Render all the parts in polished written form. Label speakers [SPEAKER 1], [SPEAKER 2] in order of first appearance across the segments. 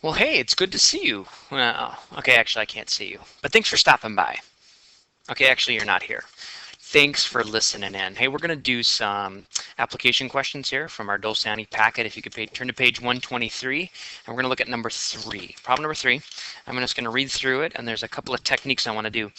[SPEAKER 1] Well, hey, it's good to see you. Well, okay, actually, I can't see you, but thanks for stopping by. Okay, actually, you're not here. Thanks for listening in. Hey, we're going to do some application questions here from our Dulciani packet. If you could turn to page 123, and we're going to look at number 3. Problem number 3. I'm just going to read through it, and there's a couple of techniques I want to do.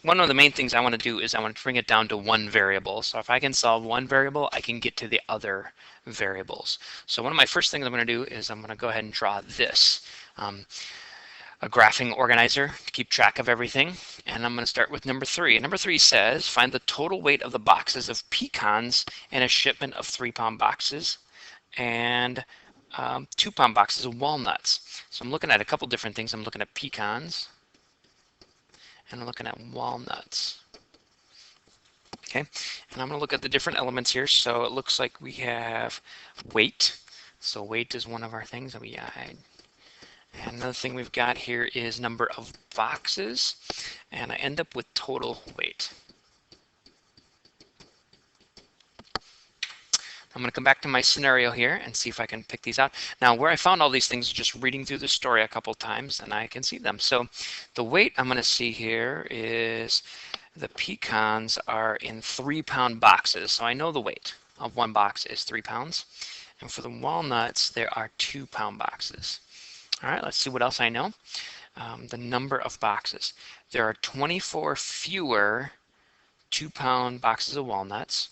[SPEAKER 1] One of the main things I want to do is I want to bring it down to one variable. So if I can solve one variable, I can get to the other variables. So one of my first things I'm going to do is I'm going to go ahead and draw this. A graphing organizer to keep track of everything. And I'm going to start with number 3. Number 3 says, find the total weight of the boxes of pecans in a shipment of 3-pound boxes and 2-pound boxes of walnuts. So I'm looking at a couple different things. I'm looking at pecans and I'm looking at walnuts. Okay, and I'm going to look at the different elements here. So it looks like we have weight. So weight is one of our things that we and another thing we've got here is number of boxes, and I end up with total weight. I'm going to come back to my scenario here and see if I can pick these out. Now, where I found all these things, just reading through the story a couple times, and I can see them. So the weight I'm going to see here is the pecans are in 3-pound boxes. So I know the weight of one box is 3 pounds. And for the walnuts, there are 2-pound boxes. All right, let's see what else I know. The number of boxes. There are 24 fewer 2-pound boxes of walnuts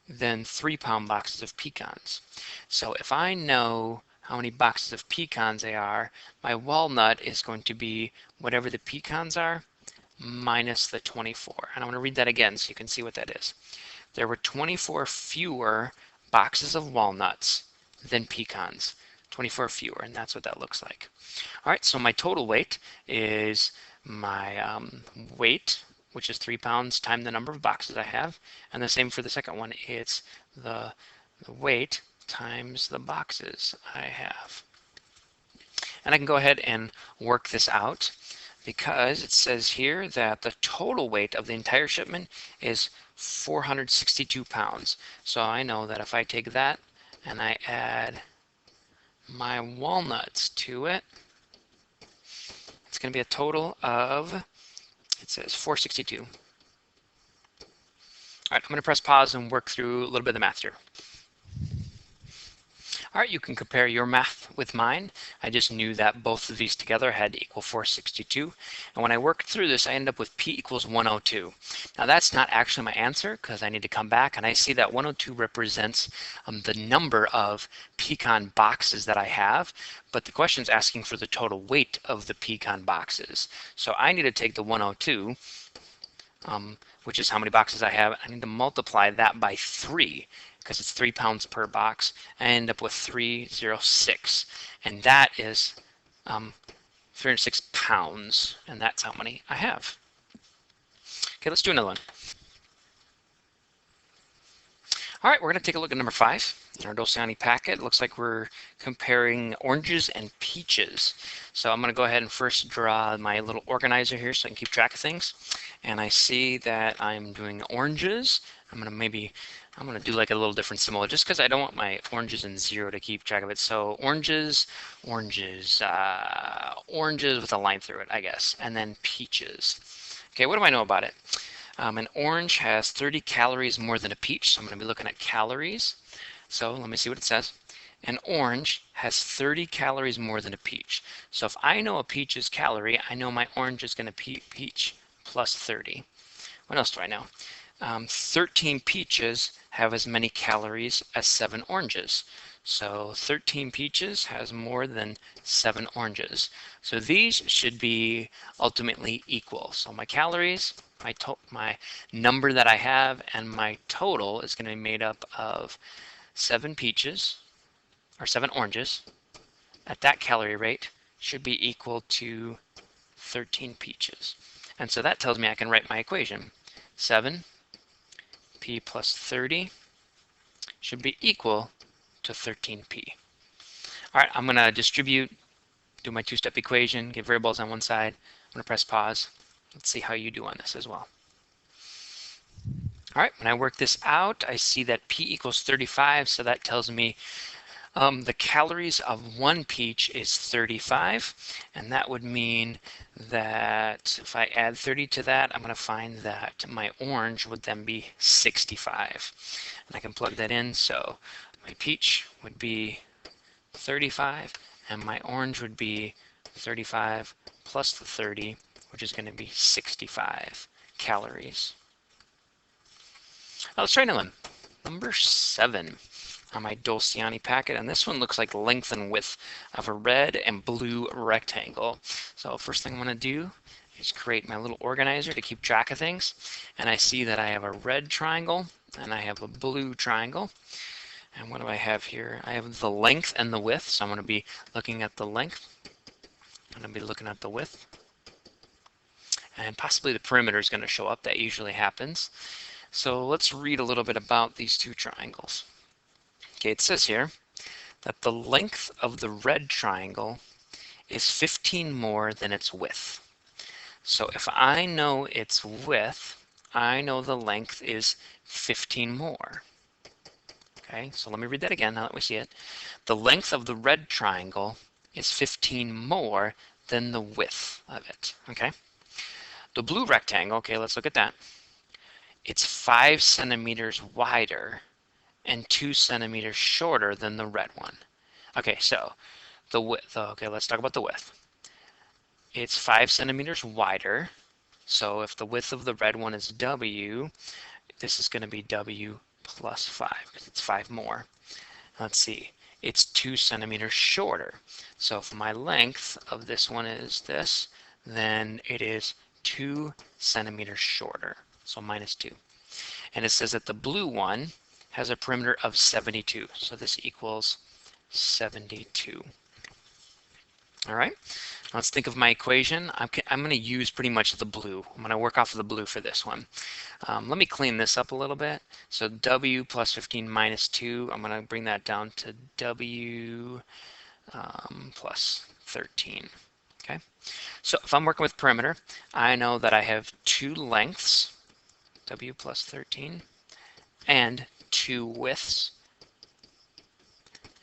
[SPEAKER 1] than 3-pound boxes of pecans. So if I know how many boxes of pecans they are, my walnut is going to be whatever the pecans are minus the 24. And I'm going to read that again so you can see what that is. There were 24 fewer boxes of walnuts than pecans. 24 fewer, and that's what that looks like. All right, so my total weight is my weight, which is 3 pounds, times the number of boxes I have, and the same for the second one. It's the weight times the boxes I have. And I can go ahead and work this out because it says here that the total weight of the entire shipment is 462 pounds. So I know that if I take that and I add my walnuts to it, it's going to be a total of, it says 462. All right, I'm going to press pause and work through a little bit of the math here. All right, you can compare your math with mine. I just knew that both of these together had to equal 462. And when I worked through this, I ended up with P equals 102. Now that's not actually my answer because I need to come back and I see that 102 represents the number of pecan boxes that I have, but the question is asking for the total weight of the pecan boxes. So I need to take the 102, which is how many boxes I have. I need to multiply that by 3. Because it's 3 pounds per box, I end up with 306, and that is 306 pounds, and that's how many I have. Okay, let's do another one. All right, we're going to take a look at number 5 in our Dulciani packet. It looks like we're comparing oranges and peaches. So I'm going to go ahead and first draw my little organizer here so I can keep track of things. And I see that I'm doing oranges. I'm going to do like a little different symbol just because I don't want my oranges in 0 to keep track of it. So oranges, oranges with a line through it, I guess. And then peaches. Okay, what do I know about it? An orange has 30 calories more than a peach, so I'm going to be looking at calories. So let me see what it says. An orange has 30 calories more than a peach. So if I know a peach's calorie, I know my orange is going to peach plus 30. What else do I know? 13 peaches have as many calories as 7 oranges. So 13 peaches has more than 7 oranges. So these should be ultimately equal. So my calories, my number that I have, and my total is going to be made up of 7 peaches, or 7 oranges, at that calorie rate should be equal to 13 peaches. And so that tells me I can write my equation. 7 p plus 30 should be equal to 13p. All right, I'm going to distribute, do my 2-step equation, get variables on one side. I'm going to press pause. Let's see how you do on this as well. All right, when I work this out, I see that p equals 35, so that tells me The calories of one peach is 35, and that would mean that if I add 30 to that, I'm going to find that my orange would then be 65. And I can plug that in, so my peach would be 35, and my orange would be 35 plus the 30, which is going to be 65 calories. Now let's try another one. Number 7 on my Dolciani packet, and this one looks like length and width of a red and blue rectangle. So first thing I'm going to do is create my little organizer to keep track of things, and I see that I have a red triangle and I have a blue triangle. And what do I have here? I have the length and the width, so I'm going to be looking at the length. I'm going to be looking at the width. And possibly the perimeter is going to show up. That usually happens. So let's read a little bit about these two triangles. Okay, it says here that the length of the red triangle is 15 more than its width. So if I know its width, I know the length is 15 more. Okay, so let me read that again now that we see it. The length of the red triangle is 15 more than the width of it. Okay, the blue rectangle, okay, let's look at that. It's 5 centimeters wider and 2 centimeters shorter than the red one. Okay, so the width, okay, let's talk about the width. It's 5 centimeters wider, so if the width of the red one is W, this is going to be W plus 5, because it's 5 more. Let's see, it's 2 centimeters shorter. So if my length of this one is this, then it is 2 centimeters shorter, so minus 2. And it says that the blue one has a perimeter of 72, so this equals 72. All right, let's think of my equation. I'm going to use pretty much the blue. I'm going to work off of the blue for this one. Let me clean this up a little bit. So W plus 15 minus 2, I'm going to bring that down to W plus 13. Okay, so if I'm working with perimeter, I know that I have two lengths, W plus 13, and two widths,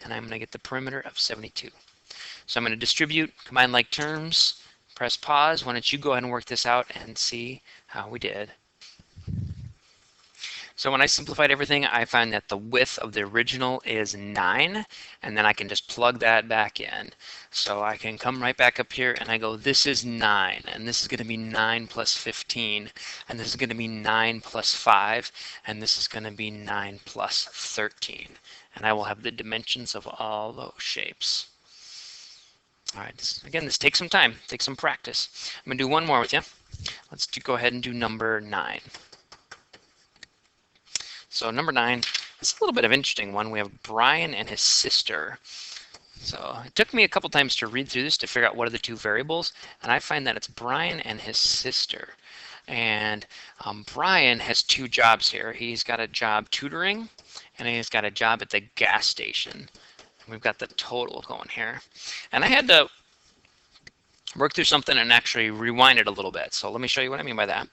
[SPEAKER 1] and I'm going to get the perimeter of 72. So I'm going to distribute combine like terms, press pause. Why don't you go ahead and work this out and see how we did. So when I simplified everything, I find that the width of the original is 9, and then I can just plug that back in. So I can come right back up here and I go, this is 9, and this is going to be 9 plus 15, and this is going to be 9 plus 5, and this is going to be 9 plus 13. And I will have the dimensions of all those shapes. All right, again, this takes some time, takes some practice. I'm going to do one more with you. Let's go ahead and do number 9. So number 9, it's a little bit of an interesting one. We have Brian and his sister. So it took me a couple times to read through this to figure out what are the two variables, and I find that it's Brian and his sister. And Brian has two jobs here. He's got a job tutoring, and he's got a job at the gas station. We've got the total going here. And I had to work through something and actually rewind it a little bit. So let me show you what I mean by that.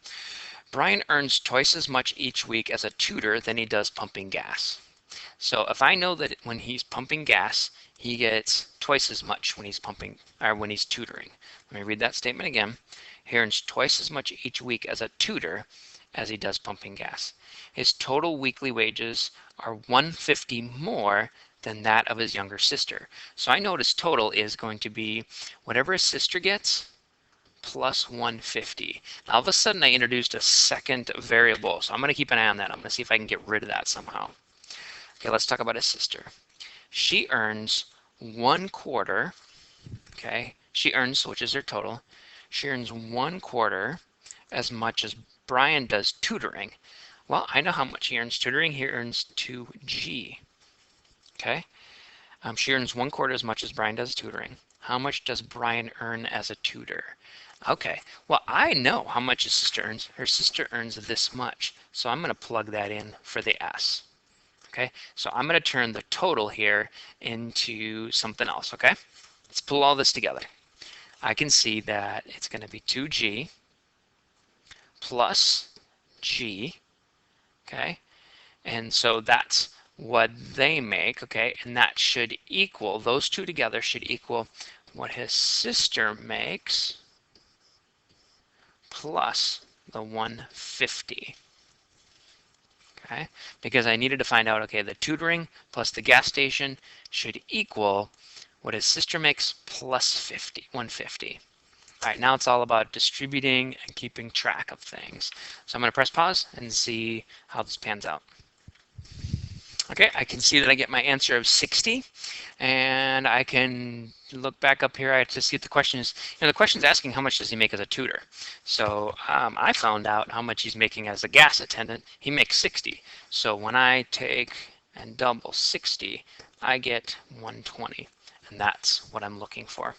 [SPEAKER 1] Brian earns twice as much each week as a tutor than he does pumping gas. So if I know that when he's pumping gas, he gets twice as much when he's pumping or when he's tutoring. Let me read that statement again. He earns twice as much each week as a tutor as he does pumping gas. His total weekly wages are $150 more than that of his younger sister. So I know his total is going to be whatever his sister gets plus 150. Now all of a sudden I introduced a second variable, so I'm going to keep an eye on that. I'm going to see if I can get rid of that somehow. Okay, let's talk about his sister. She earns 1/4, okay, she earns, which is her total, she earns 1/4 as much as Brian does tutoring. Well, I know how much he earns tutoring. He earns 2G. Okay, she earns 1/4 as much as Brian does tutoring. How much does Brian earn as a tutor? Okay, well, I know how much his sister earns. Her sister earns this much, so I'm going to plug that in for the S. Okay, so I'm going to turn the total here into something else. Okay, let's pull all this together. I can see that it's going to be 2G plus G. Okay, and so that's what they make, okay, and that should equal, those two together should equal what his sister makes plus the 150. Okay, because I needed to find out, okay, the tutoring plus the gas station should equal what his sister makes plus 150. All right, now it's all about distributing and keeping track of things. So I'm going to press pause and see how this pans out. Okay, I can see that I get my answer of 60, and I can look back up here to see if the question is, the question is asking how much does he make as a tutor. So I found out how much he's making as a gas attendant. He makes 60. So when I take and double 60, I get 120. And that's what I'm looking for.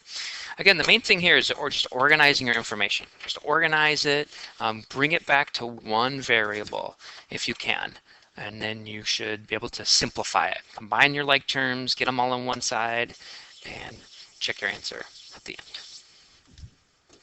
[SPEAKER 1] Again, the main thing here is just organizing your information. Just organize it, bring it back to one variable if you can. And then you should be able to simplify it. Combine your like terms, get them all on one side, and check your answer at the end.